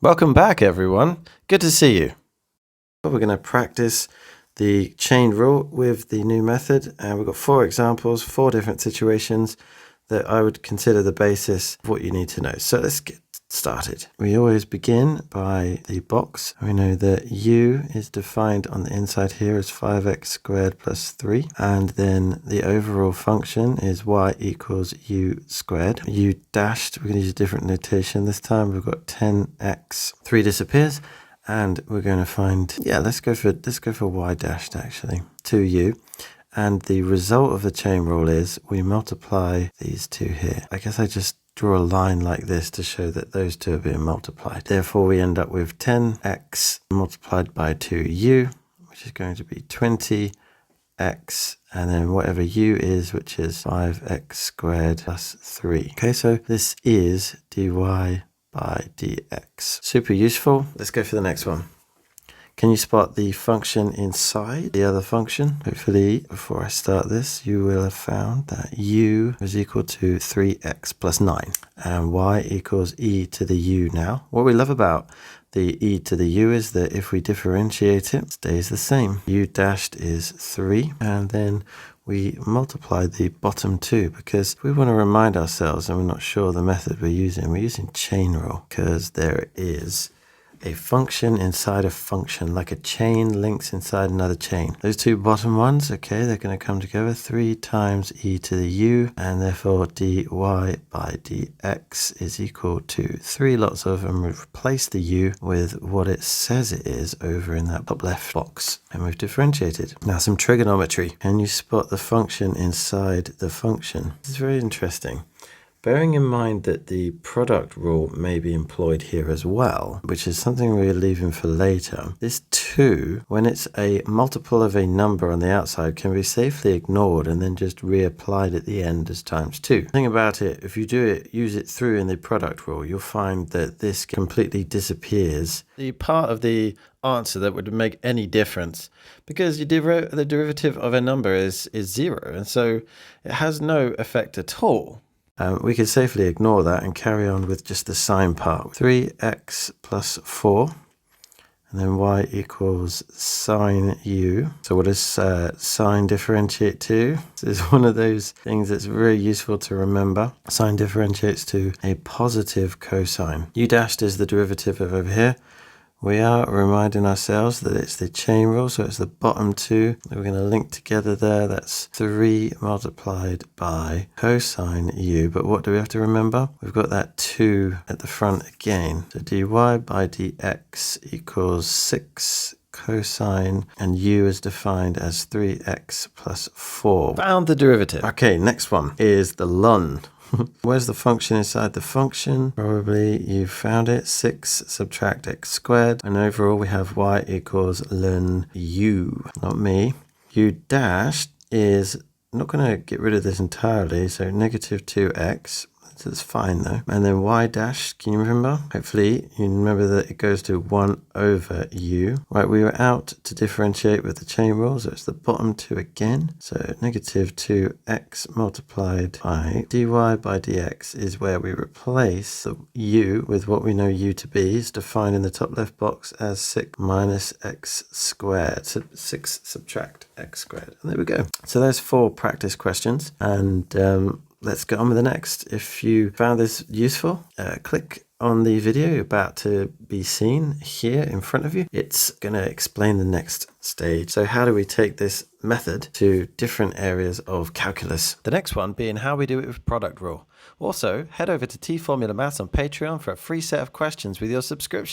Welcome back, everyone. Good to see you. We're going to practice the chain rule with the new method, and we've got 4 examples, 4 different situations that I would consider the basis of what you need to know. So let's get started. We always begin by the box. We know that u is defined on the inside here as 5x squared plus 3, and then the overall function is y equals u squared. U dashed, we're going to use a different notation this time. We've got 10x, 3 disappears, and we're going to find, let's go for y dashed actually, 2u. And the result of the chain rule is we multiply these two here. I guess I just draw a line like this to show that those two are being multiplied. Therefore, we end up with 10x multiplied by 2u, which is going to be 20x, and then whatever u is, which is 5x squared plus 3. Okay, so this is dy by dx. Super useful. Let's go for the next one. Can you spot the function inside the other function? Hopefully, before I start this, you will have found that u is equal to 3x plus 9, and y equals e to the u now. What we love about the e to the u is that if we differentiate it, it stays the same. U dashed is 3, and then we multiply the bottom 2 because we want to remind ourselves, and we're not sure the method we're using chain rule, because there is a function inside a function, like a chain links inside another chain. Those 2 bottom ones, okay, they're going to come together, 3 times e to the u, and therefore dy by dx is equal to 3 lots of, and we've replaced the u with what it says it is over in that top left box, and we've differentiated. Now some trigonometry. Can you spot the function inside the function? This is very interesting. Bearing in mind that the product rule may be employed here as well, which is something we're leaving for later, this 2, when it's a multiple of a number on the outside, can be safely ignored and then just reapplied at the end as times 2. The thing about it, if you use it through in the product rule, you'll find that this completely disappears. The part of the answer that would make any difference, because the derivative of a number is 0, and so it has no effect at all. We can safely ignore that and carry on with just the sign part. 3x plus 4, and then y equals sine u. So what does sine differentiate to? This is one of those things that's very useful to remember. Sine differentiates to a positive cosine. U dashed is the derivative of over here. We are reminding ourselves that it's the chain rule, so it's the bottom 2 that we're going to link together there. That's 3 multiplied by cosine u. But what do we have to remember? We've got that 2 at the front again. So dy by dx equals 6 cosine, and u is defined as 3x plus 4. Found the derivative. Okay, next one is the ln. Where's the function inside the function? Probably you found it. 6 subtract x squared, and overall we have y equals ln u. Not me. U dashed is, I'm not going to get rid of this entirely, so negative 2x. That's fine though. And then y dashed, can you remember? Hopefully you remember that it goes to 1 over u. Right, we were out to differentiate with the chain rule, so it's the bottom 2 again. So negative 2x multiplied by dy by dx is where we replace the u with what we know u to be, is defined in the top left box as 6 minus x squared. So 6 subtract x squared. And there we go. So there's 4 practice questions, and let's get on with the next. If you found this useful, click on the video you're about to be seen here in front of you. It's going to explain the next stage. So how do we take this method to different areas of calculus? The next one being how we do it with product rule. Also, head over to T-Formula Maths on Patreon for a free set of questions with your subscription.